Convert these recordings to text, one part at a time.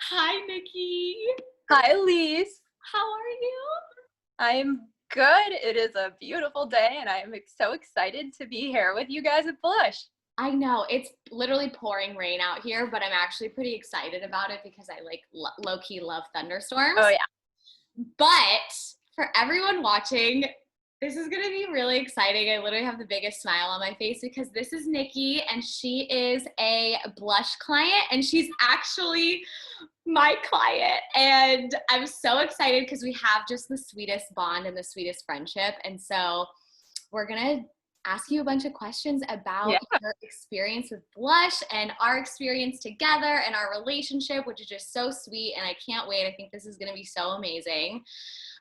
Hi, Nicki. Hi, Elise. How are you? I'm good. It is a beautiful day, and I'm so excited to be here with you guys at Blush. I know it's literally pouring rain out here, but I'm actually pretty excited about it because I like low-key love thunderstorms. Oh, yeah. But for everyone watching, this is going to be really exciting. I literally have the biggest smile on my face because this is Nicki and she is a Blush client and she's actually my client. And I'm so excited because we have just the sweetest bond and the sweetest friendship. And so we're going to ask you a bunch of questions about Yeah, your experience with Blush and our experience together and our relationship, which is just so sweet. And I can't wait. I think this is going to be so amazing.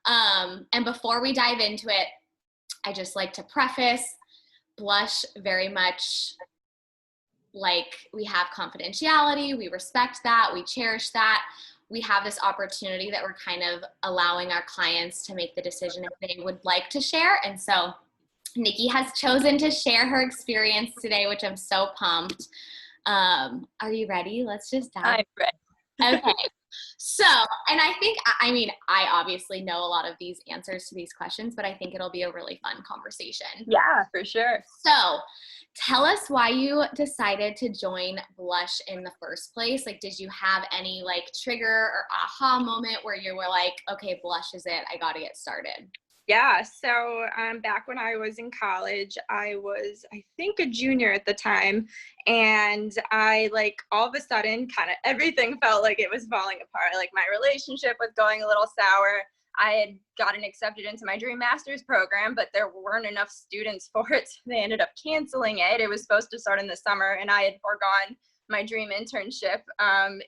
And before we dive into it, I just like to preface Blush very much like we have confidentiality, we respect that, we cherish that. We have this opportunity that we're kind of allowing our clients to make the decision if they would like to share. And so Nicki has chosen to share her experience today, which I'm so pumped. Are you ready? Let's just dive. I'm ready. Okay. So, and I mean, I obviously know a lot of these answers to these questions, but I think it'll be a really fun conversation. Yeah, for sure. So, tell us why you decided to join Blush in the first place. Like, did you have any like trigger or aha moment where you were like, okay, Blush is it, I got to get started? Yeah, so back when I was in college, I was, I think, a junior at the time, and I, like, all of a sudden, kind of everything felt like it was falling apart. Like, my relationship was going a little sour. I had gotten accepted into my Dream Masters program, but there weren't enough students for it, so they ended up canceling it. It was supposed to start in the summer, and I had foregone my dream internship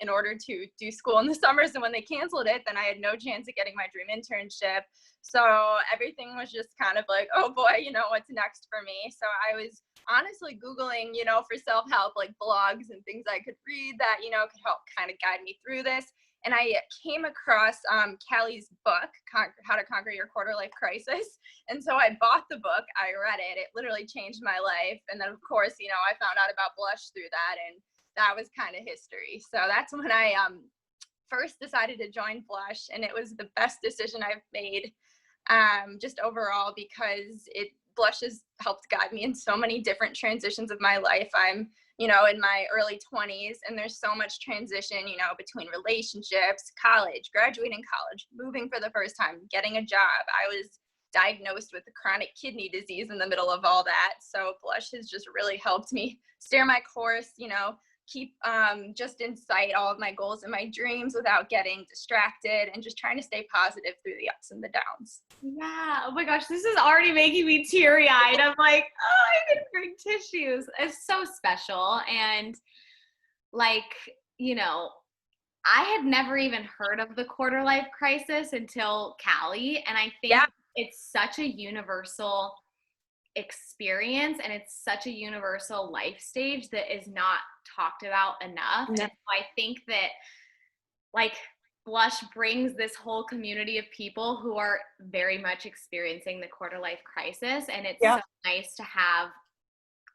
in order to do school in the summers, and when they canceled it, then I had no chance of getting my dream internship. So everything was just kind of like, oh boy, what's next for me? So I was honestly Googling, for self-help, like blogs and things I could read that, could help kind of guide me through this. And I came across Callie's book, How to Conquer Your Quarter Life Crisis. And so I bought the book, I read it, it literally changed my life. And then of course, I found out about Blush through that, and that was kind of history. So that's when I first decided to join Blush, and it was the best decision I've made, just overall, because Blush has helped guide me in so many different transitions of my life. I'm in my early 20s, and there's so much transition, between relationships, college, graduating college, moving for the first time, getting a job. I was diagnosed with a chronic kidney disease in the middle of all that. So Blush has just really helped me steer my course, keep just in sight all of my goals and my dreams without getting distracted, and just trying to stay positive through the ups and the downs. Yeah. Oh my gosh, this is already making me teary-eyed. I'm like, oh, I can bring tissues. It's so special. And like, you know, I had never even heard of the quarter life crisis until Callie. And I think Yeah. it's such a universal experience and it's such a universal life stage that is not talked about enough. No. And so I think that like Blush brings this whole community of people who are very much experiencing the quarter life crisis. And it's Yeah. so nice to have,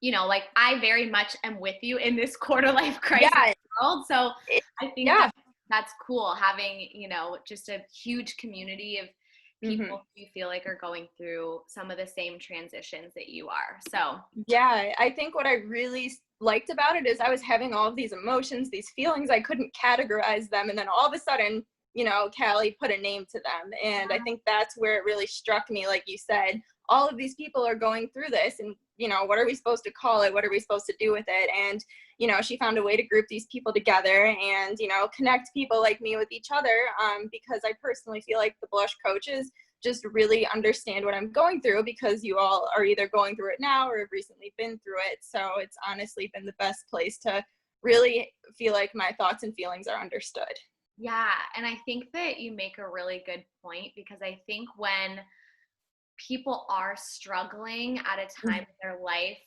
like I very much am with you in this quarter life crisis Yeah. world. So I think Yeah. that's cool having, just a huge community of people Mm-hmm. who you feel like are going through some of the same transitions that you are. So Yeah, I think what I really liked about it is I was having all of these emotions, these feelings, I couldn't categorize them. And then all of a sudden, Callie put a name to them. And I think that's where it really struck me. Like you said, all of these people are going through this, and, what are we supposed to call it? What are we supposed to do with it? And, she found a way to group these people together and, connect people like me with each other, because I personally feel like the Blush coaches just really understand what I'm going through, because you all are either going through it now or have recently been through it. So it's honestly been the best place to really feel like my thoughts and feelings are understood. yeah, and I think that you make a really good point because I think when people are struggling at a time in their life,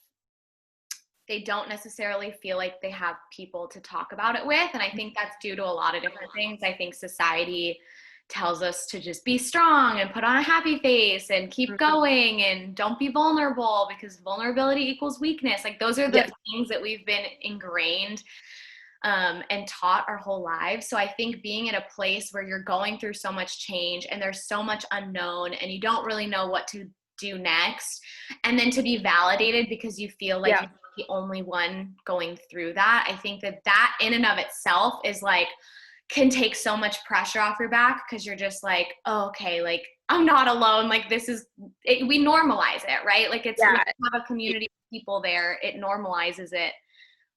they don't necessarily feel like they have people to talk about it with. And I think that's due to a lot of different things. I think society tells us to just be strong and put on a happy face and keep going and don't be vulnerable because vulnerability equals weakness. Like those are the Yes. things that we've been ingrained and taught our whole lives. So I think being in a place where you're going through so much change and there's so much unknown and you don't really know what to do next, and then to be validated because you feel like you're the only one going through that, I think that that in and of itself is like, can take so much pressure off your back, because you're just like, oh, okay, like I'm not alone. Like this is it, we normalize it, right? Like it's when you have a community of people there, it normalizes it,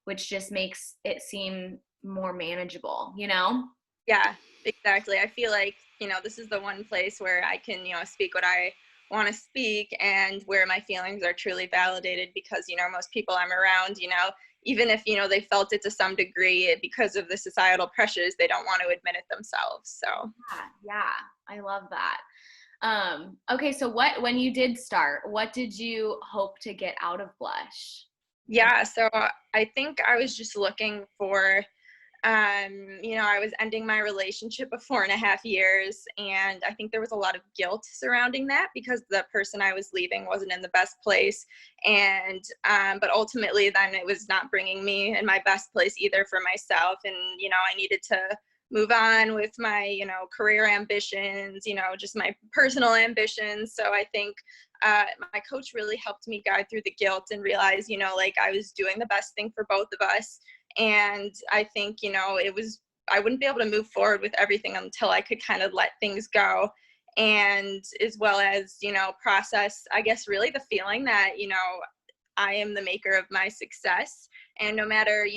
which just makes it seem more manageable, you know? Yeah, exactly. I feel like, this is the one place where I can, speak what I want to speak and where my feelings are truly validated, because, most people I'm around, even if, they felt it to some degree, because of the societal pressures, they don't want to admit it themselves. So yeah, I love that. Okay, so when you did start, what did you hope to get out of Blush? Yeah, so I think I was just looking for, I was ending my relationship of 4.5 years, and I think there was a lot of guilt surrounding that because the person I was leaving wasn't in the best place. And, but ultimately then it was not bringing me in my best place either for myself. And, I needed to move on with my, career ambitions, just my personal ambitions. So I think my coach really helped me guide through the guilt and realize, like I was doing the best thing for both of us. And I think, I wouldn't be able to move forward with everything until I could kind of let things go. And as well as, process, I guess, really the feeling that, I am the maker of my success. And no matter,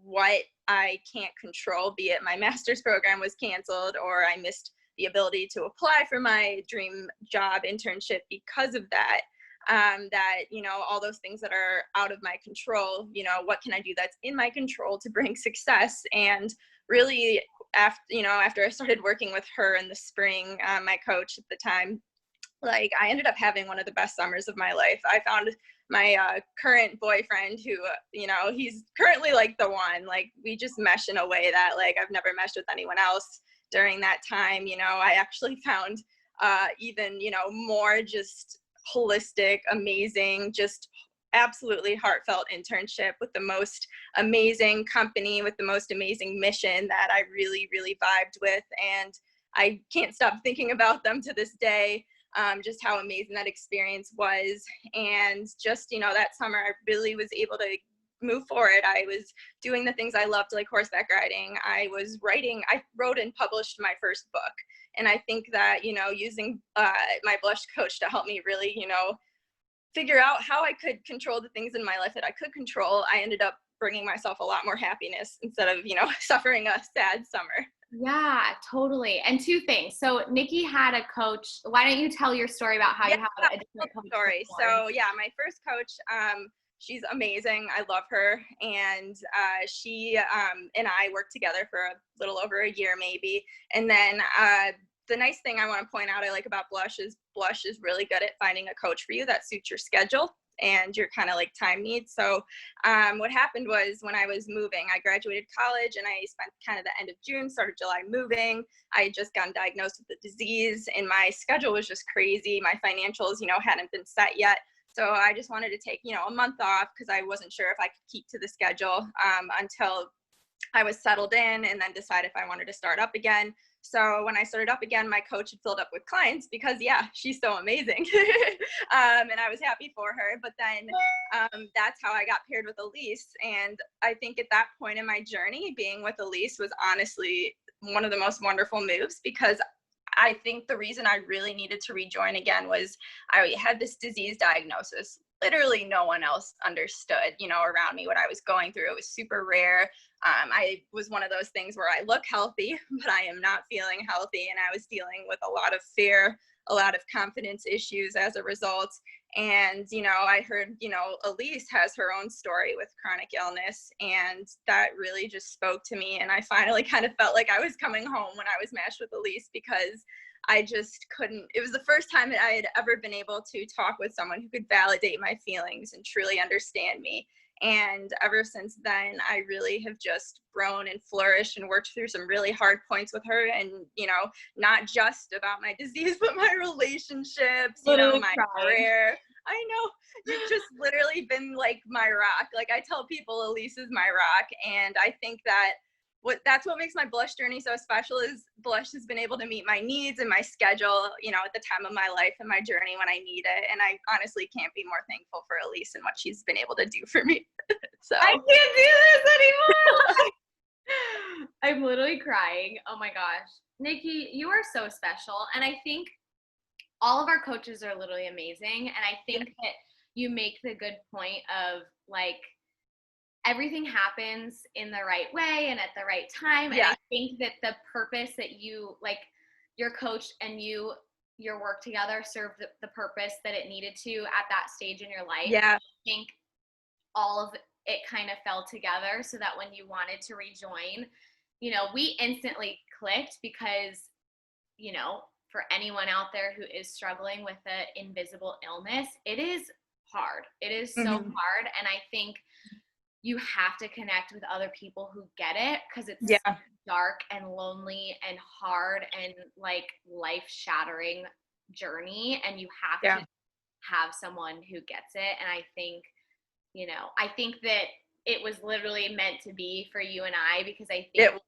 what I can't control, be it my master's program was canceled or I missed the ability to apply for my dream job internship because of that, all those things that are out of my control, what can I do that's in my control to bring success? And really after I started working with her in the spring, my coach at the time, like I ended up having one of the best summers of my life. I found my current boyfriend who, he's currently like the one. Like we just mesh in a way that like I've never meshed with anyone else during that time. I actually found even, more just holistic, amazing, just absolutely heartfelt internship with the most amazing company, with the most amazing mission that I really, really vibed with. And I can't stop thinking about them to this day. Just how amazing that experience was. And just, that summer I really was able to move forward. I was doing the things I loved, like horseback riding. I wrote and published my first book. And I think that, using my Blush coach to help me really, figure out how I could control the things in my life that I could control, I ended up bringing myself a lot more happiness instead of, suffering a sad summer. Yeah, totally. And two things. So Nicki had a coach. Why don't you tell your story about how you have a different coach? Story. So yeah, my first coach, she's amazing. I love her. And she and I worked together for a little over a year maybe. And then the nice thing I want to point out I like about Blush is really good at finding a coach for you that suits your schedule and your kind of like time needs. So what happened was when I was moving, I graduated college and I spent kind of the end of June, start of July moving. I had just gotten diagnosed with the disease and my schedule was just crazy. My financials, hadn't been set yet. So I just wanted to take, a month off because I wasn't sure if I could keep to the schedule until I was settled in, and then decide if I wanted to start up again. So when I started up again, my coach had filled up with clients because, yeah, she's so amazing. And I was happy for her. But then that's how I got paired with Elise. And I think at that point in my journey, being with Elise was honestly one of the most wonderful moves, because I think the reason I really needed to rejoin again was I had this disease diagnosis. Literally no one else understood, around me what I was going through. It was super rare. I was one of those things where I look healthy, but I am not feeling healthy. And I was dealing with a lot of fear, a lot of confidence issues as a result. And, I heard, Elise has her own story with chronic illness, and that really just spoke to me. And I finally kind of felt like I was coming home when I was matched with Elise, because I just couldn't, it was the first time that I had ever been able to talk with someone who could validate my feelings and truly understand me. And ever since then, I really have just grown and flourished and worked through some really hard points with her. And, not just about my disease, but my relationships, my career. I know. You've just literally been like my rock. Like I tell people Elise is my rock. And I think that that's what makes my blush journey so special is blush has been able to meet my needs and my schedule, you know, at the time of my life and my journey when I need it. And I honestly can't be more thankful for Elise and what she's been able to do for me. So I can't do this anymore. I'm literally crying. Oh my gosh. Nicki, you are so special. And I think all of our coaches are literally amazing. And I think that you make the good point of like, everything happens in the right way and at the right time. And I think that the purpose that you, like your coach and your work together served the purpose that it needed to at that stage in your life. Yeah. I think all of it kind of fell together so that when you wanted to rejoin, you know, we instantly clicked because, you know, for anyone out there who is struggling with an invisible illness, it is hard. It is so hard. And I think you have to connect with other people who get it because it's dark and lonely and hard and like life shattering journey. And you have to have someone who gets it. And I think, you know, I think that it was literally meant to be for you and I, because I think that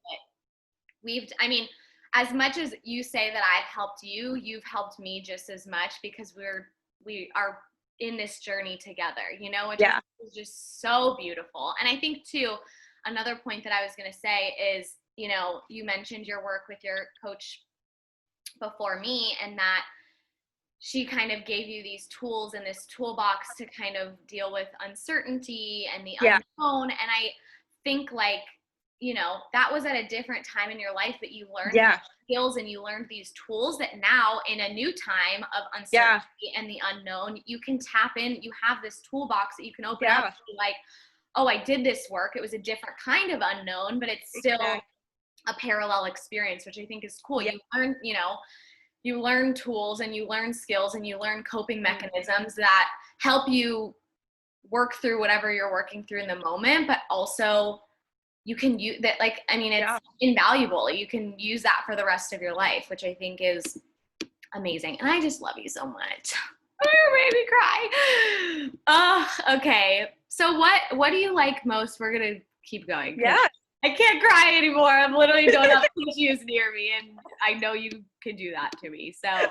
I mean, as much as you say that I've helped you, you've helped me just as much because we are in this journey together, you know, which is just so beautiful. And I think too, another point that I was going to say is, you know, you mentioned your work with your coach before me and that she kind of gave you these tools in this toolbox to kind of deal with uncertainty and the unknown. And I think like, you know, that was at a different time in your life that you learned these skills and you learned these tools that now in a new time of uncertainty and the unknown, you can tap in, you have this toolbox that you can open up and be like, oh, I did this work. It was a different kind of unknown, but it's still a parallel experience, which I think is cool. You learn, you know, you learn tools and you learn skills and you learn coping mechanisms that help you work through whatever you're working through in the moment, but also you can use that, like, I mean, it's invaluable. You can use that for the rest of your life, which I think is amazing. And I just love you so much. You made me cry. Okay. So what do you like most? We're going to keep going. Yeah. I can't cry anymore. I'm literally don't have tissues near me, and I know you can do that to me. So,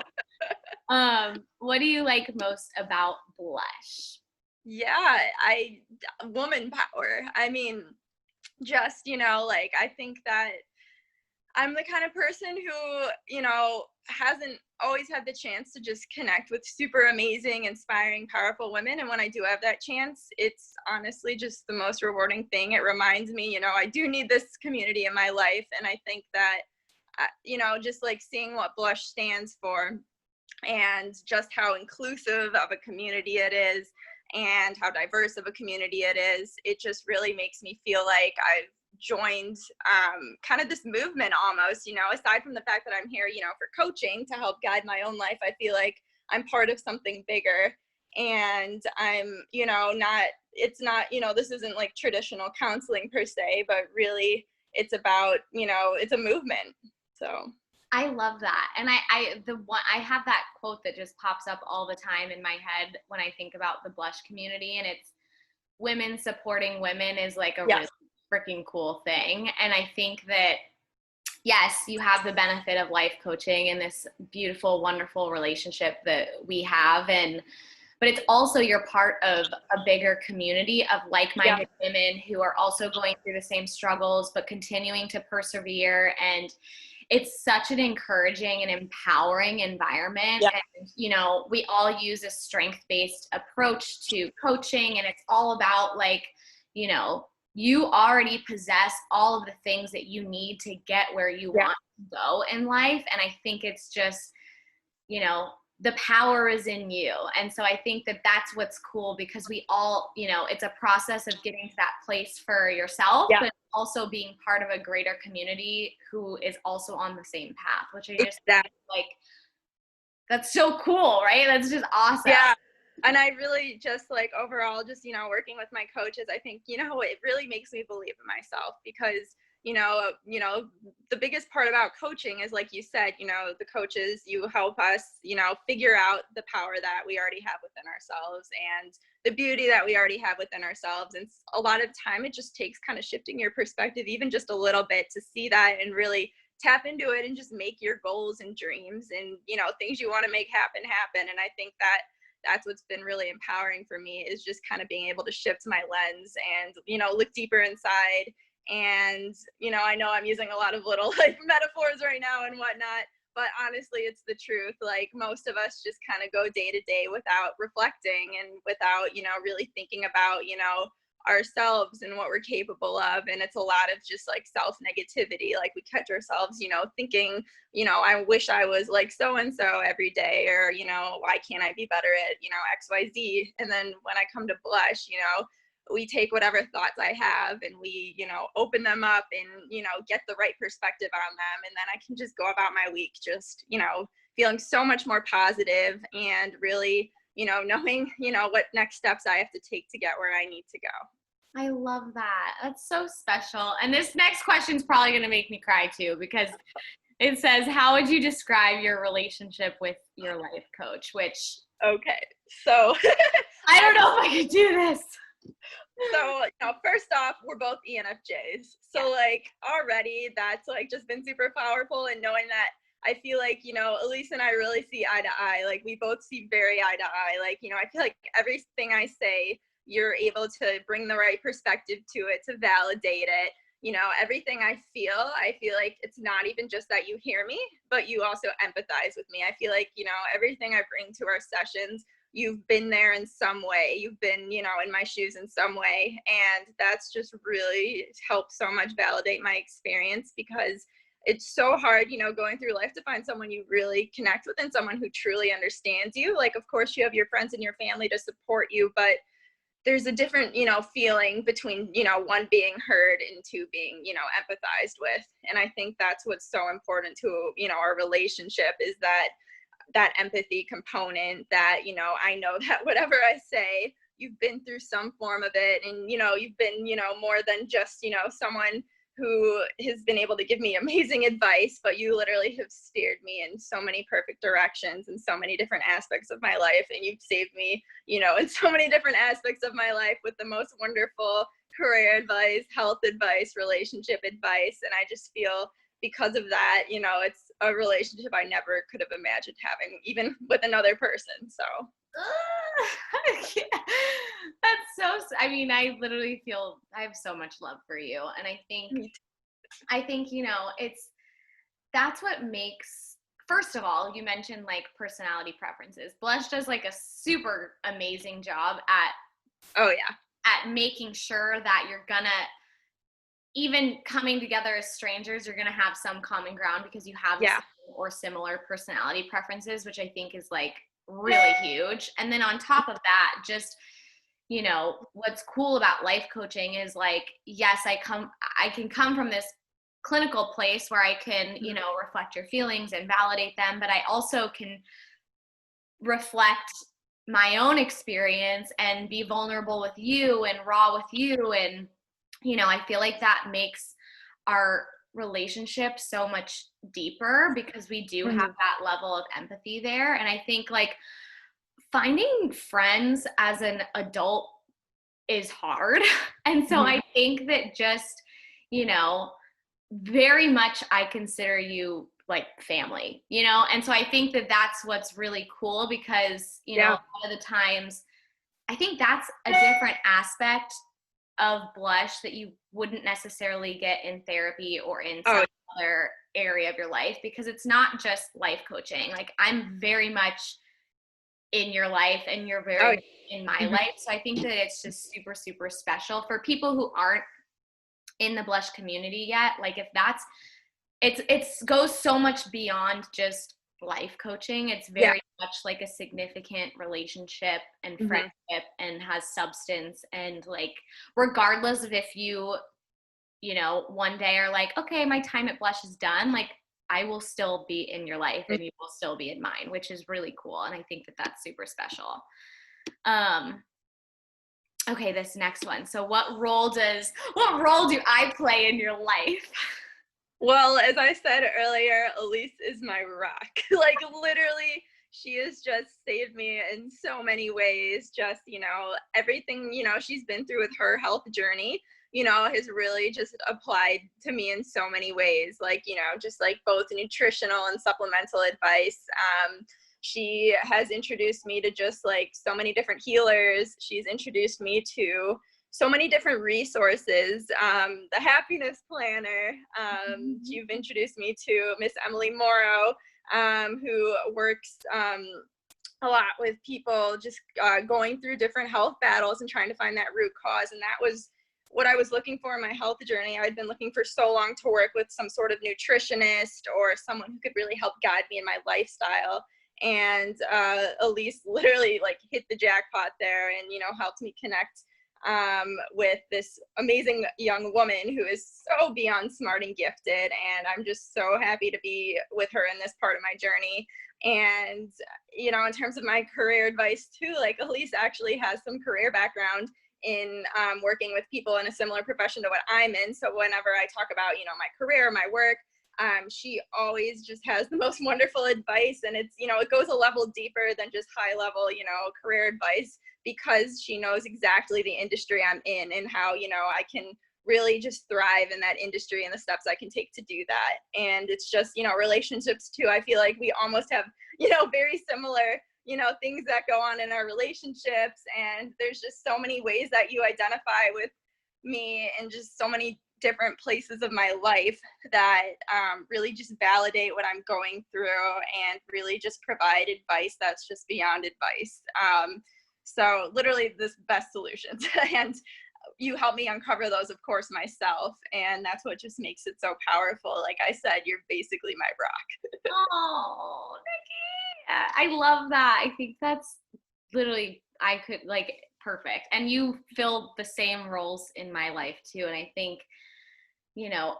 what do you like most about blush? Yeah, woman power. I mean, just, you know, like, I think that I'm the kind of person who, you know, hasn't always had the chance to just connect with super amazing, inspiring, powerful women. And when I do have that chance, it's honestly just the most rewarding thing. It reminds me, you know, I do need this community in my life. And I think that, you know, just like seeing what Blush stands for and just how inclusive of a community it is and how diverse of a community it is, it just really makes me feel like I've joined kind of this movement almost, you know, aside from the fact that I'm here, you know, for coaching to help guide my own life. I feel like I'm part of something bigger, and I'm, you know, it's not, you know, this isn't like traditional counseling per se, but really it's about, you know, it's a movement. So I love that. And I have that quote that just pops up all the time in my head when I think about the Blush community, and it's women supporting women is like a really freaking cool thing. And I think that, yes, you have the benefit of life coaching and this beautiful, wonderful relationship that we have. But it's also you're part of a bigger community of like-minded women who are also going through the same struggles, but continuing to persevere. And it's such an encouraging and empowering environment. And, you know, we all use a strength-based approach to coaching, and it's all about like, you know, you already possess all of the things that you need to get where you want to go in life. And I think it's just, you know, the power is in you. And so I think that that's what's cool, because we all, you know, it's a process of getting to that place for yourself, but also being part of a greater community who is also on the same path, which I just think, like, that's so cool, right? That's just awesome. Yeah. And I really just like overall, just, you know, working with my coaches, I think, you know, it really makes me believe in myself, because, the biggest part about coaching is, like you said, the coaches, you help us, figure out the power that we already have within ourselves and the beauty that we already have within ourselves. And a lot of time it just takes kind of shifting your perspective, even just a little bit, to see that and really tap into it and just make your goals and dreams and, things you want to make happen. And I think that that's what's been really empowering for me, is just kind of being able to shift my lens and, look deeper inside. And, I know I'm using a lot of little like metaphors right now and whatnot, but honestly, it's the truth. Like, most of us just kind of go day to day without reflecting and without, really thinking about, ourselves and what we're capable of. And it's a lot of just like self negativity. Like, we catch ourselves, thinking, I wish I was like so and so every day, or, why can't I be better at, XYZ. And then when I come to Blush, we take whatever thoughts I have and we, open them up and, get the right perspective on them. And then I can just go about my week just, feeling so much more positive and really, knowing, what next steps I have to take to get where I need to go. I love that. That's so special. And this next question is probably going to make me cry too, because it says, how would you describe your relationship with your life coach? Which, okay, so I don't know if I could do this. So, first off, we're both ENFJs. So like already that's like just been super powerful, and knowing that I feel like, Elise and I really see eye to eye. Like, we both see very eye to eye. Like, I feel like everything I say, you're able to bring the right perspective to it, to validate it. Everything I feel like it's not even just that you hear me, but you also empathize with me. I feel like, everything I bring to our sessions, you've been there in some way. You've been, in my shoes in some way. And that's just really helped so much validate my experience, because it's so hard, going through life, to find someone you really connect with and someone who truly understands you. Like, of course, you have your friends and your family to support you, but there's a different, feeling between, one being heard and two being, empathized with. And I think that's what's so important to, our relationship, is that empathy component, that, I know that whatever I say, you've been through some form of it, and, you've been, more than just, someone who has been able to give me amazing advice, but you literally have steered me in so many perfect directions in so many different aspects of my life. And you've saved me, in so many different aspects of my life, with the most wonderful career advice, health advice, relationship advice. And I just feel, because of that, it's a relationship I never could have imagined having, even with another person. So That's so, I literally feel I have so much love for you. And I think, that's what makes, first of all, you mentioned like personality preferences. Blush does like a super amazing job at making sure that you're gonna, even coming together as strangers, you're gonna have some common ground, because you have or similar personality preferences, which I think is like really huge. And then on top of that, just, what's cool about life coaching is like, yes, I can come from this clinical place where I can, reflect your feelings and validate them, but I also can reflect my own experience and be vulnerable with you and raw with you. And, I feel like that makes our relationship so much deeper, because we do have that level of empathy there. And I think like finding friends as an adult is hard. And so I think that just, very much I consider you like family, and so I think that that's what's really cool, because, a lot of the times I think that's a different aspect of Blush that you wouldn't necessarily get in therapy or in some other area of your life, because it's not just life coaching. Like, I'm very much in your life and you're very much in my life. So I think that it's just super, super special for people who aren't in the Blush community yet. Like, if that's, it goes so much beyond just life coaching. It's very much like a significant relationship and friendship, and has substance. And like, regardless of if you, one day are like, okay, my time at Blush is done, like, I will still be in your life and you will still be in mine, which is really cool. And I think that that's super special. Okay, this next one. So what role do I play in your life? Well, as I said earlier, Elise is my rock. Like literally, she has just saved me in so many ways. Just, everything, she's been through with her health journey, has really just applied to me in so many ways. Like, just like both nutritional and supplemental advice. She has introduced me to just like so many different healers. She's introduced me to so many different resources. The Happiness Planner. You've introduced me to Miss Emily Morrow, who works a lot with people just going through different health battles and trying to find that root cause. And that was what I was looking for in my health journey. I'd been looking for so long to work with some sort of nutritionist or someone who could really help guide me in my lifestyle. And Elise literally like hit the jackpot there and, helped me connect with this amazing young woman who is so beyond smart and gifted. And I'm just so happy to be with her in this part of my journey. And, in terms of my career advice too, like Elise actually has some career background in working with people in a similar profession to what I'm in. So whenever I talk about, my career, my work, she always just has the most wonderful advice. And it's, it goes a level deeper than just high level, career advice, because she knows exactly the industry I'm in and how, I can really just thrive in that industry and the steps I can take to do that. And it's just, relationships too. I feel like we almost have, very similar, things that go on in our relationships. And there's just so many ways that you identify with me and just so many different places of my life that really just validate what I'm going through and really just provide advice that's just beyond advice. So literally this best solutions. And you help me uncover those, of course, myself. And that's what just makes it so powerful. Like I said, you're basically my rock. Oh, Nicki. I love that. I think that's literally, I could like perfect. And you fill the same roles in my life too. And I think,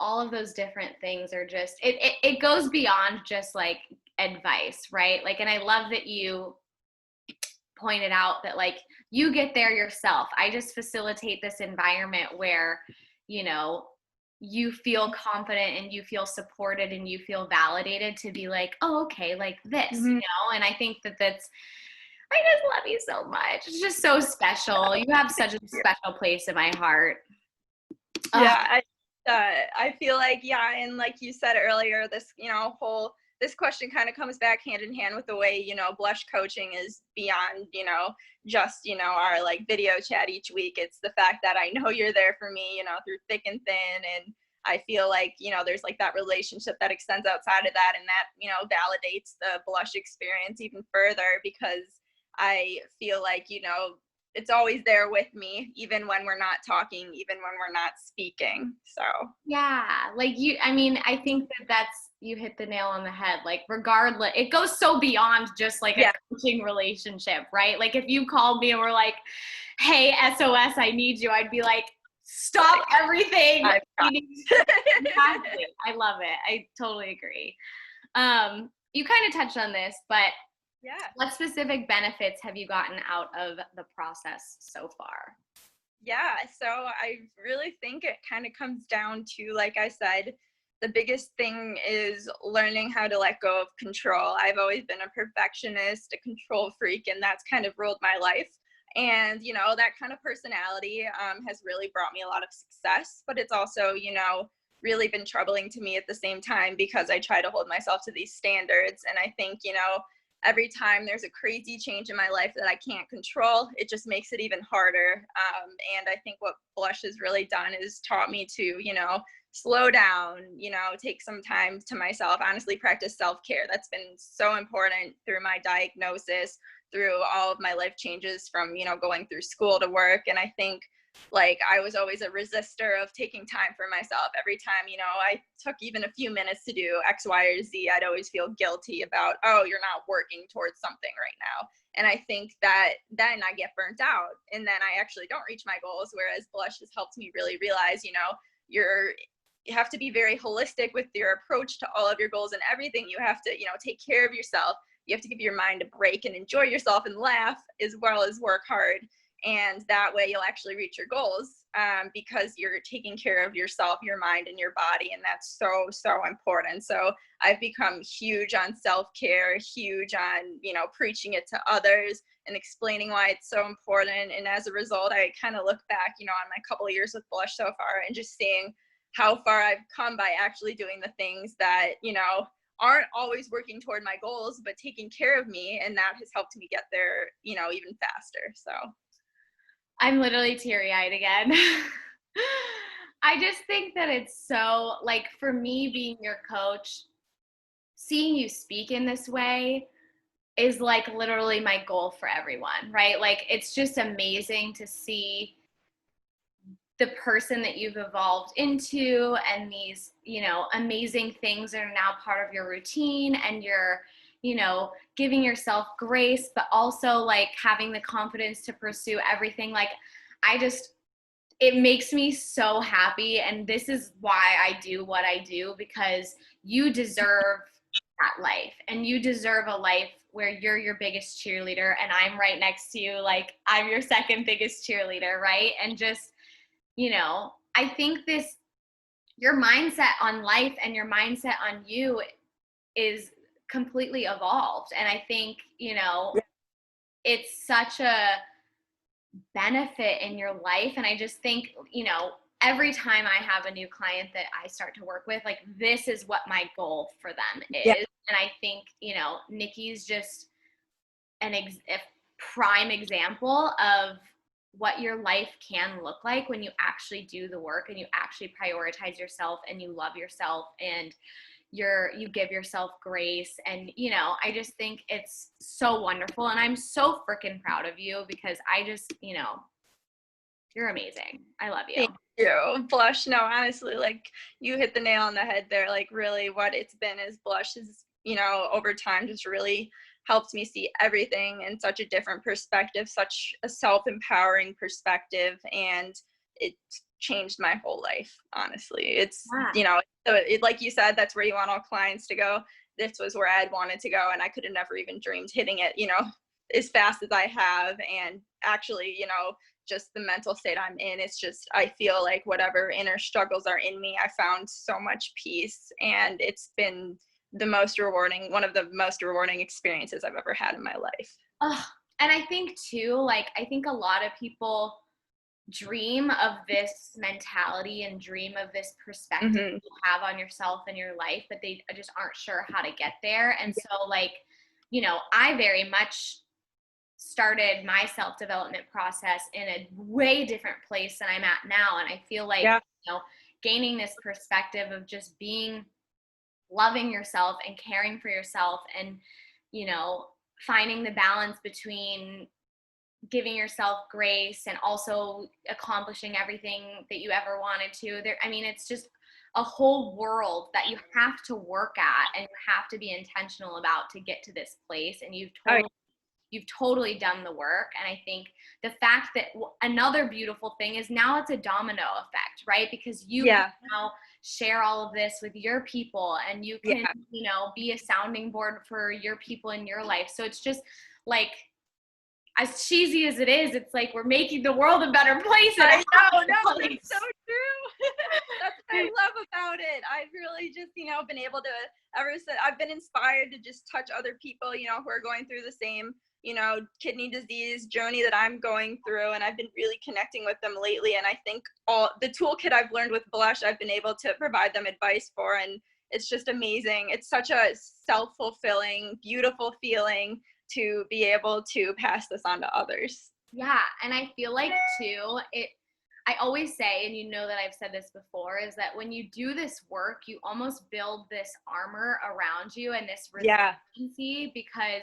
all of those different things are just, it goes beyond just like advice, right? Like, and I love that you pointed out that like you get there yourself. I just facilitate this environment where, you feel confident and you feel supported and you feel validated to be like, oh, okay, like this, and I think that I just love you so much. It's just so special. You have such a special place in my heart. Yeah, I feel like, yeah, and like you said earlier, this, this question kind of comes back hand in hand with the way, blush coaching is beyond, just, our like video chat each week. It's the fact that I know you're there for me, through thick and thin. And I feel like, there's like that relationship that extends outside of that, and that, validates the blush experience even further, because I feel like, it's always there with me, even when we're not talking, even when we're not speaking. So yeah, like I think you hit the nail on the head. Like regardless, it goes so beyond just like a coaching relationship, right? Like if you called me and were like, hey, SOS, I need you, I'd be like, stop everything. Exactly. I love it. I totally agree. You kind of touched on this, but yeah, what specific benefits have you gotten out of the process so far? Yeah, so I really think it kind of comes down to, like I said, the biggest thing is learning how to let go of control. I've always been a perfectionist, a control freak, and that's kind of ruled my life. And, that kind of personality has really brought me a lot of success, but it's also, really been troubling to me at the same time, because I try to hold myself to these standards. And I think, every time there's a crazy change in my life that I can't control, it just makes it even harder. And I think what blush has really done is taught me to, slow down, take some time to myself, honestly practice self-care. That's been so important through my diagnosis, through all of my life changes from, going through school to work. And I think like I was always a resistor of taking time for myself. Every time, I took even a few minutes to do X, Y, or Z, I'd always feel guilty about, oh, you're not working towards something right now. And I think that then I get burnt out and then I actually don't reach my goals. Whereas blush has helped me really realize, you have to be very holistic with your approach to all of your goals and everything. You have to, take care of yourself. You have to give your mind a break and enjoy yourself and laugh as well as work hard. And that way you'll actually reach your goals, because you're taking care of yourself, your mind, and your body. And that's so, so important. So I've become huge on self-care, huge on, preaching it to others and explaining why it's so important. And as a result, I kind of look back, on my couple of years with Blush so far, and just seeing how far I've come by actually doing the things that, aren't always working toward my goals, but taking care of me. And that has helped me get there, even faster. So I'm literally teary-eyed again. I just think that it's so, like, for me being your coach, seeing you speak in this way is like literally my goal for everyone, right? Like, it's just amazing to see the person that you've evolved into, and these, amazing things are now part of your routine, and you're, giving yourself grace, but also like having the confidence to pursue everything. Like, it makes me so happy. And this is why I do what I do, because you deserve that life, and you deserve a life where you're your biggest cheerleader and I'm right next to you. Like, I'm your second biggest cheerleader, right? And just, I think your mindset on life and your mindset on you is completely evolved. And I think, it's such a benefit in your life. And I just think, every time I have a new client that I start to work with, like, this is what my goal for them is. Yeah. And I think, Nicki's just a prime example of what your life can look like when you actually do the work and you actually prioritize yourself and you love yourself and you give yourself grace. And, I just think it's so wonderful. And I'm so freaking proud of you, because I just, you're amazing. I love you. Thank you. Blush. No, honestly, like, you hit the nail on the head there. Like, really what it's been is Blush is, over time just really helped me see everything in such a different perspective, such a self-empowering perspective. And it changed my whole life, honestly. It's, like you said, that's where you want all clients to go. This was where I'd wanted to go, and I could have never even dreamed hitting it, as fast as I have. And actually, just the mental state I'm in, it's just, I feel like whatever inner struggles are in me, I found so much peace, and it's been one of the most rewarding experiences I've ever had in my life. Oh, and I think too, like, I think a lot of people dream of this mentality and dream of this perspective you have on yourself and your life, but they just aren't sure how to get there. And so, like, I very much started my self-development process in a way different place than I'm at now. And I feel like, gaining this perspective of just loving yourself and caring for yourself, and, finding the balance between giving yourself grace and also accomplishing everything that you ever wanted to. It's just a whole world that you have to work at and you have to be intentional about to get to this place. And you've totally done the work. And I think the fact that another beautiful thing is now it's a domino effect, right? Because you can now share all of this with your people, and you can, be a sounding board for your people in your life. So it's just like, as cheesy as it is, it's like we're making the world a better place. I know, no, it's so true. That's what I love about it. I've really just, been able to, I've been inspired to just touch other people, who are going through the same, kidney disease journey that I'm going through. And I've been really connecting with them lately. And I think all the toolkit I've learned with Blush, I've been able to provide them advice for. And it's just amazing. It's such a self-fulfilling, beautiful feeling to be able to pass this on to others. Yeah. And I feel like too, I always say, and that I've said this before, is that when you do this work, you almost build this armor around you and this resiliency, because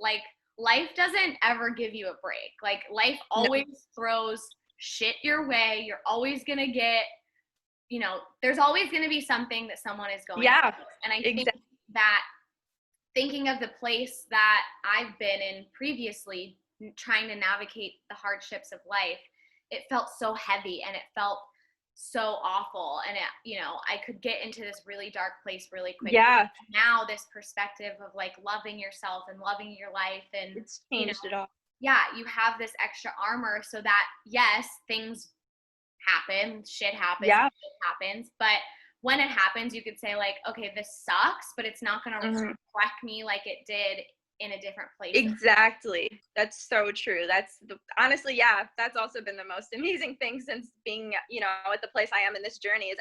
like life doesn't ever give you a break. Like life always throws shit your way. You're always going to get, there's always going to be something that someone is going through. And I think that thinking of the place that I've been in previously, trying to navigate the hardships of life, it felt so heavy and it felt so awful. And I could get into this really dark place really quickly. Yeah. Now this perspective of like loving yourself and loving your life, and it's changed it all. yeah, you have this extra armor so that, yes, things happen, shit happens, Yeah. shit happens, but when it happens, you could say like, okay, this sucks, but it's not going to wreck me like it did in a different place. Exactly. That's so true. Honestly, yeah, that's also been the most amazing thing since being, at the place I am in this journey is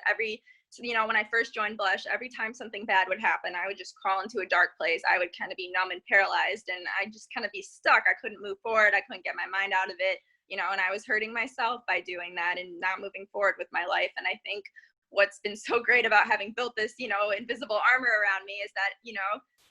when I first joined Blush, every time something bad would happen, I would just crawl into a dark place. I would kind of be numb and paralyzed, and I'd just kind of be stuck. I couldn't move forward. I couldn't get my mind out of it, and I was hurting myself by doing that and not moving forward with my life. And I think what's been so great about having built this, invisible armor around me is that,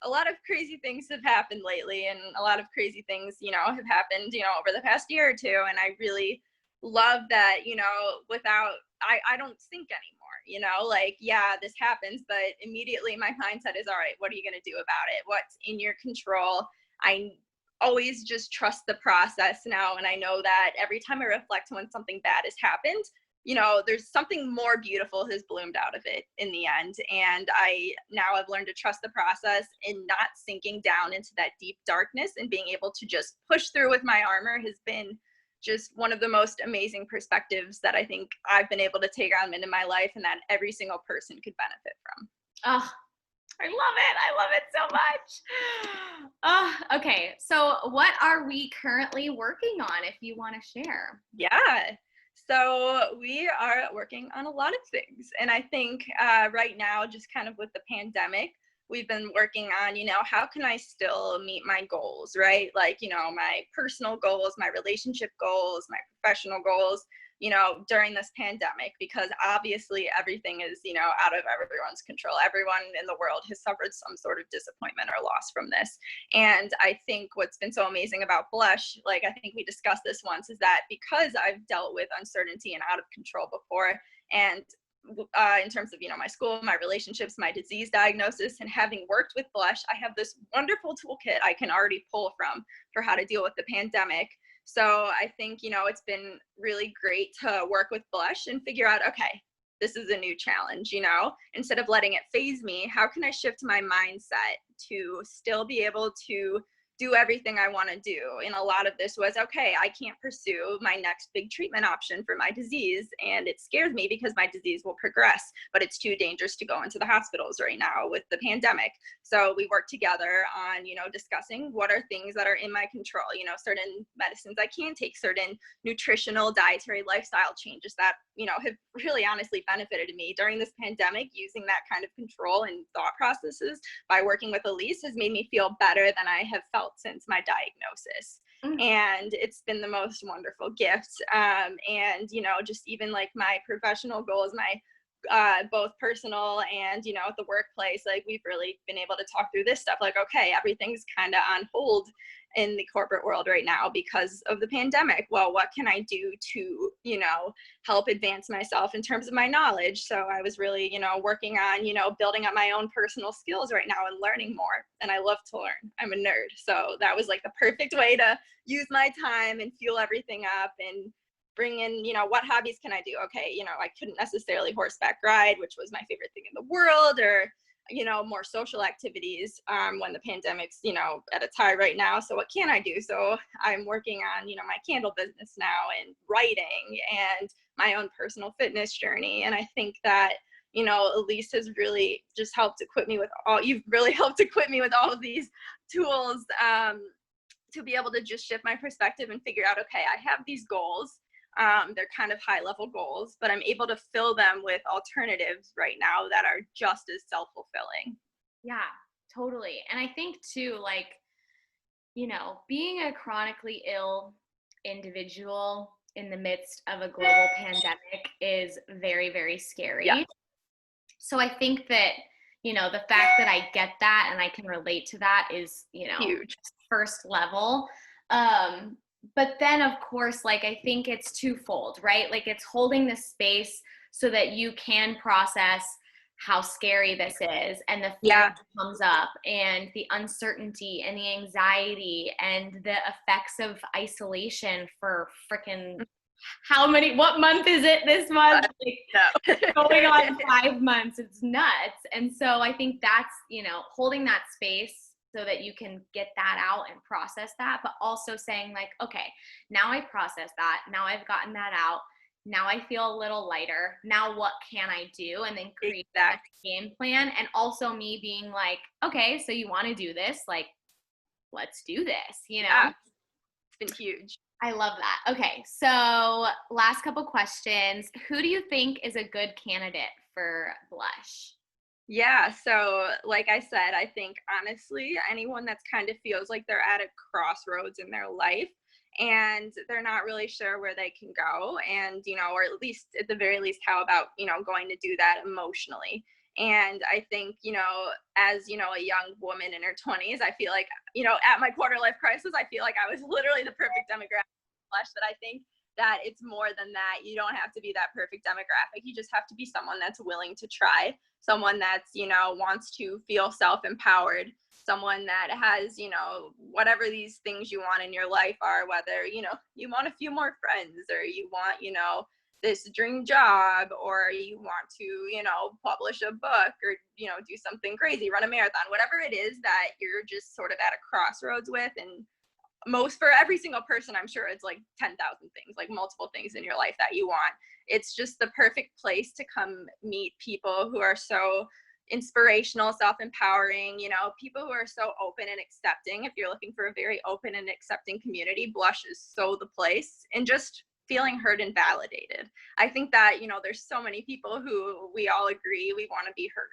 a lot of crazy things have happened lately, and a lot of crazy things, have happened, over the past year or two. And I really love that, I don't think anymore, like, yeah, this happens, but immediately my mindset is, all right, what are you going to do about it? What's in your control? I always just trust the process now. And I know that every time I reflect when something bad has happened, there's something more beautiful has bloomed out of it in the end. And I've learned to trust the process and not sinking down into that deep darkness, and being able to just push through with my armor has been just one of the most amazing perspectives that I think I've been able to take on into my life, and that every single person could benefit from. Oh, I love it. I love it so much. Oh, okay. So what are we currently working on, if you want to share? Yeah. So we are working on a lot of things. And I think right now, just kind of with the pandemic, we've been working on, how can I still meet my goals, right? Like, my personal goals, my relationship goals, my professional goals, during this pandemic, because obviously everything is, out of everyone's control. Everyone in the world has suffered some sort of disappointment or loss from this. And I think what's been so amazing about Blush, like I think we discussed this once, is that because I've dealt with uncertainty and out of control before, and in terms of, my school, my relationships, my disease diagnosis, and having worked with Blush, I have this wonderful toolkit I can already pull from for how to deal with the pandemic. So I think, it's been really great to work with Blush and figure out, okay, this is a new challenge, instead of letting it phase me, how can I shift my mindset to still be able to do everything I want to do? And a lot of this was, okay, I can't pursue my next big treatment option for my disease, and it scares me because my disease will progress, but it's too dangerous to go into the hospitals right now with the pandemic. So we worked together on, discussing what are things that are in my control, certain medicines I can take, certain nutritional, dietary, lifestyle changes that, have really honestly benefited me during this pandemic. Using that kind of control and thought processes by working with Elise has made me feel better than I have felt since my diagnosis. And it's been the most wonderful gift. And, just even like my professional goals, my both personal and, at the workplace, like we've really been able to talk through this stuff. Like, okay, everything's kind of on hold in the corporate world right now because of the pandemic. Well, what can I do to, help advance myself in terms of my knowledge? So I was really, working on, building up my own personal skills right now and learning more. And I love to learn. I'm a nerd. So that was like the perfect way to use my time and fuel everything up and bring in, what hobbies can I do? Okay, I couldn't necessarily horseback ride, which was my favorite thing in the world, or more social activities when the pandemic's, at its high right now. So what can I do? So I'm working on, my candle business now, and writing, and my own personal fitness journey. And I think that, Elise has really just helped equip me with you've really helped equip me with all of these tools to be able to just shift my perspective and figure out, okay, I have these goals. They're kind of high level goals, but I'm able to fill them with alternatives right now that are just as self-fulfilling. Yeah, totally. And I think too, like, being a chronically ill individual in the midst of a global pandemic is very, very scary. Yeah. So I think that, the fact that I get that and I can relate to that is, Huge. first level. But then, of course, like, I think it's twofold, right? Like, it's holding the space so that you can process how scary this is, and the fear that comes up, and the uncertainty and the anxiety and the effects of isolation for freaking what month is it this month? Like, going on 5 months. It's nuts. And so I think that's, holding that space so that you can get that out and process that, but also saying like, okay, now I process that. Now I've gotten that out. Now I feel a little lighter. Now what can I do? And then create that game plan. And also me being like, okay, so you want to do this? Like, let's do this, you know? Yeah, it's been huge. I love that. Okay, so last couple questions. Who do you think is a good candidate for blush? Yeah, so like I said, I think honestly, anyone that's kind of feels like they're at a crossroads in their life and they're not really sure where they can go, and or at least at the very least, how about going to do that emotionally. And I think as a young woman in her 20s, I feel like at my quarter life crisis, I feel like I was literally the perfect demographic flesh. That I think that it's more than that. You don't have to be that perfect demographic. You just have to be someone that's willing to try, someone that's, wants to feel self-empowered, someone that has, whatever these things you want in your life are, whether, you want a few more friends, or you want, this dream job, or you want to, publish a book, or, do something crazy, run a marathon, whatever it is that you're just sort of at a crossroads with. And for every single person, I'm sure it's like 10,000 things, like multiple things in your life that you want. It's just the perfect place to come meet people who are so inspirational, self-empowering, people who are so open and accepting. If you're looking for a very open and accepting community, Blush is so the place. And just feeling heard and validated. I think that, there's so many people who we all agree we want to be heard.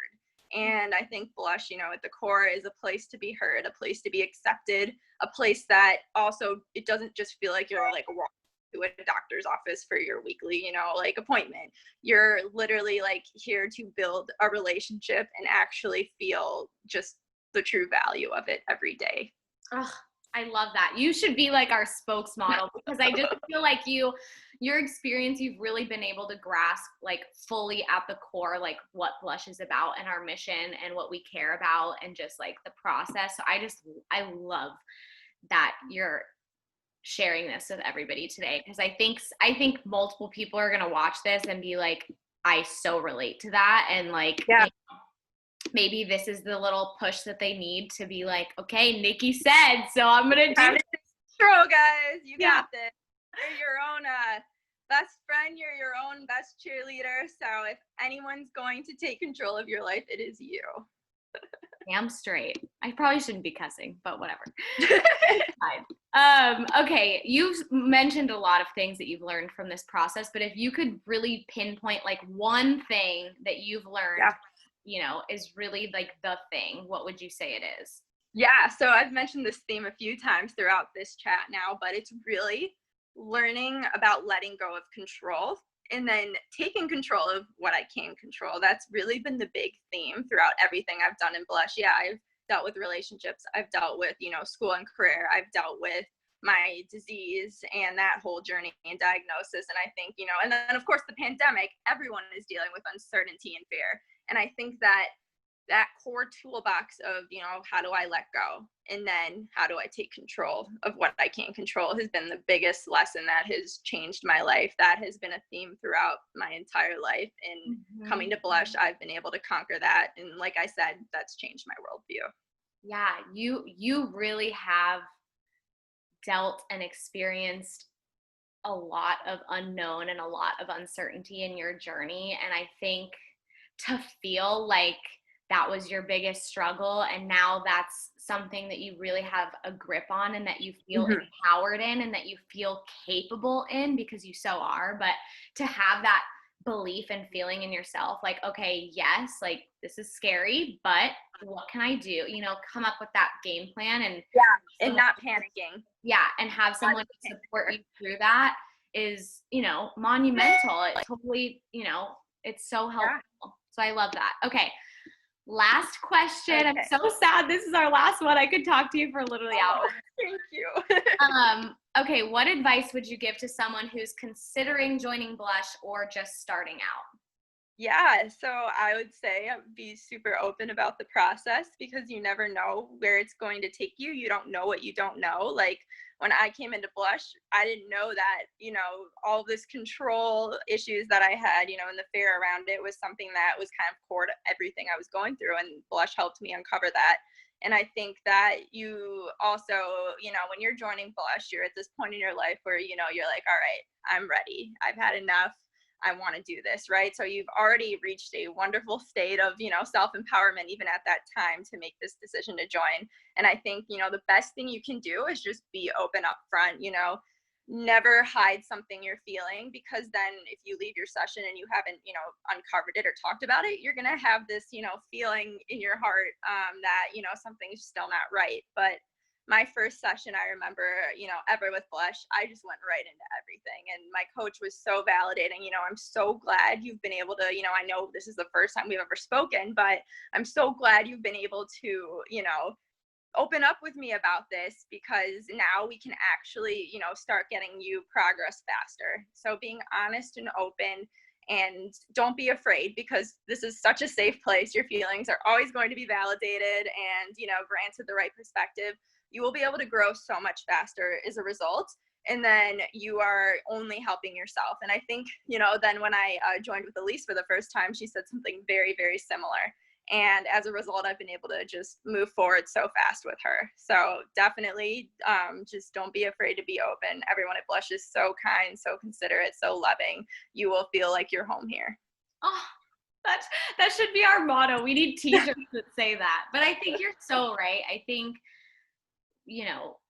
And I think Blush, at the core, is a place to be heard, a place to be accepted, a place that also, it doesn't just feel like you're like walking to a doctor's office for your weekly, like appointment. You're literally like here to build a relationship and actually feel just the true value of it every day. Oh, I love that. You should be like our spokesmodel, because I just feel like your experience, you've really been able to grasp like fully at the core, like what Blush is about and our mission and what we care about, and just like the process. So I love that you're sharing this with everybody today, because I think multiple people are going to watch this and be like, I so relate to that. And like, yeah. Maybe this is the little push that they need to be like, okay, Nicki said, so I'm going to do it. True, guys. You got this. You're your own best friend. You're your own best cheerleader. So if anyone's going to take control of your life, it is you. Damn straight. I probably shouldn't be cussing, but whatever. Okay, you've mentioned a lot of things that you've learned from this process, but if you could really pinpoint like one thing that you've learned, is really like the thing, what would you say it is? Yeah, so I've mentioned this theme a few times throughout this chat now, but it's really learning about letting go of control and then taking control of what I can control. That's really been the big theme throughout everything I've done in Blush. Yeah, I've dealt with relationships, I've dealt with, school and career, I've dealt with my disease and that whole journey and diagnosis. And I think, and then of course the pandemic, everyone is dealing with uncertainty and fear. And I think that core toolbox of, how do I let go? And then how do I take control of what I can't control has been the biggest lesson that has changed my life. That has been a theme throughout my entire life. And coming to Blush, I've been able to conquer that. And like I said, that's changed my worldview. Yeah, you really have dealt and experienced a lot of unknown and a lot of uncertainty in your journey. And I think to feel like that was your biggest struggle, and now that's something that you really have a grip on and that you feel empowered in and that you feel capable in, because you so are, but to have that belief and feeling in yourself, like, okay, yes, like this is scary, but what can I do? Come up with that game plan and not panicking. Yeah, and have someone support you through that is, monumental. It totally, it's so helpful. Yeah. So I love that. Okay. Last question. Okay. I'm so sad this is our last one. I could talk to you for literally hours. Thank you. Okay, what advice would you give to someone who's considering joining Blush or just starting out? Yeah, so I would say be super open about the process because you never know where it's going to take you. You don't know what you don't know. Like when I came into blush, I didn't know that, all this control issues that I had, and the fear around it was something that was kind of core to everything I was going through. And blush helped me uncover that. And I think that you also, when you're joining blush, you're at this point in your life where, you're like, all right, I'm ready. I've had enough. I want to do this, right? So you've already reached a wonderful state of, self-empowerment even at that time to make this decision to join. And I think, the best thing you can do is just be open up front, never hide something you're feeling, because then if you leave your session and you haven't, uncovered it or talked about it, you're going to have this, feeling in your heart that, something's still not right. But my first session, I remember, ever with blush, I just went right into everything. And my coach was so validating. I'm so glad you've been able to, I know this is the first time we've ever spoken, but I'm so glad you've been able to, open up with me about this, because now we can actually, start getting you progress faster. So being honest and open, and don't be afraid, because this is such a safe place. Your feelings are always going to be validated, and, granted the right perspective, you will be able to grow so much faster as a result. And then you are only helping yourself. And I think, then when I joined with Elise for the first time, she said something very, very similar. And as a result, I've been able to just move forward so fast with her. So definitely just don't be afraid to be open. Everyone at Blush is so kind, so considerate, so loving. You will feel like you're home here. Oh, that should be our motto. We need t-shirts that say that. But I think you're so right. I think,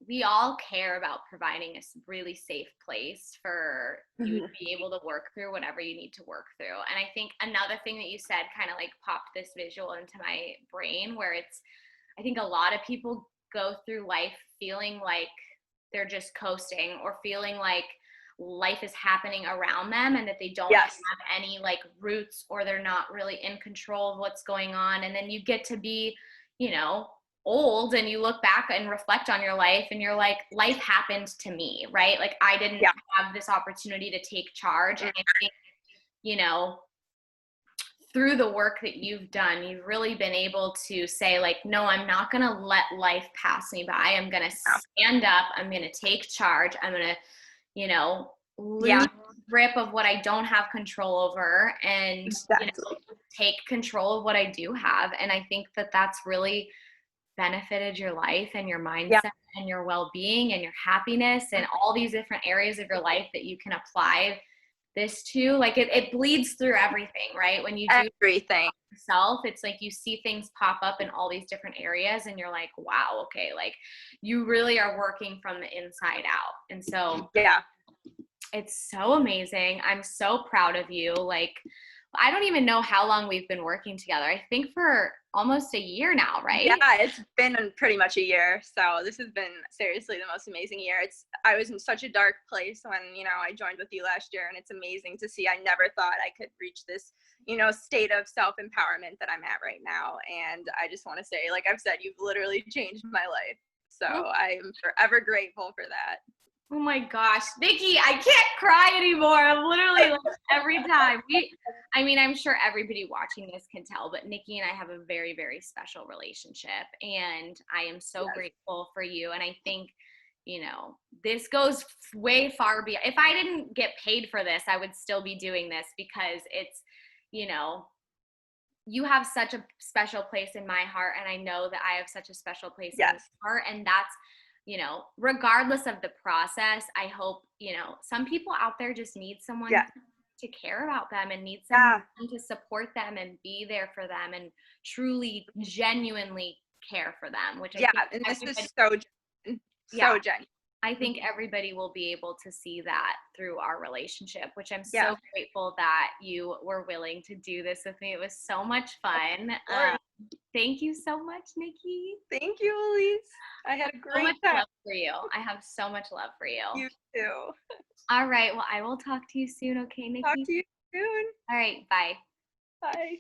we all care about providing a really safe place for you to be able to work through whatever you need to work through. And I think another thing that you said kind of like popped this visual into my brain, where I think a lot of people go through life feeling like they're just coasting, or feeling like life is happening around them and that they don't Yes. have any like roots, or they're not really in control of what's going on. And then you get to be, old, and you look back and reflect on your life, and you're like, life happened to me, right? Like I didn't have this opportunity to take charge. And I think, through the work that you've done, you've really been able to say like, no, I'm not going to let life pass me by. I'm going to stand up. I'm going to take charge. I'm going to, lose grip of what I don't have control over, and take control of what I do have. And I think that that's really benefited your life and your mindset and your well-being and your happiness and all these different areas of your life that you can apply this to. Like it bleeds through everything, right? When you do everything yourself, it's like you see things pop up in all these different areas, and you're like, wow, okay, like you really are working from the inside out. And so it's so amazing. I'm so proud of you. Like, I don't even know how long we've been working together. I think for almost a year now, right? Yeah, it's been pretty much a year. So this has been seriously the most amazing year. I was in such a dark place when, I joined with you last year, and it's amazing to see. I never thought I could reach this, state of self-empowerment that I'm at right now. And I just want to say, like I've said, you've literally changed my life. So I'm forever grateful for that. Oh my gosh, Nicki, I can't cry anymore. I'm literally like every time I'm sure everybody watching this can tell, but Nicki and I have a very, very special relationship, and I am so grateful for you. And I think, this goes way far beyond. If I didn't get paid for this, I would still be doing this, because it's, you have such a special place in my heart, and I know that I have such a special place in your heart, and that's, regardless of the process, I hope, some people out there just need someone to care about them, and need someone to support them and be there for them and truly, genuinely care for them, which I think and this is so genuine. I think everybody will be able to see that through our relationship, which I'm so grateful that you were willing to do this with me. It was so much fun. Thank you so much, Nicki. Thank you, Elise. I had a great time. Love for you. I have so much love for you. You too. All right. Well, I will talk to you soon. Okay, Nicki? Talk to you soon. All right. Bye. Bye.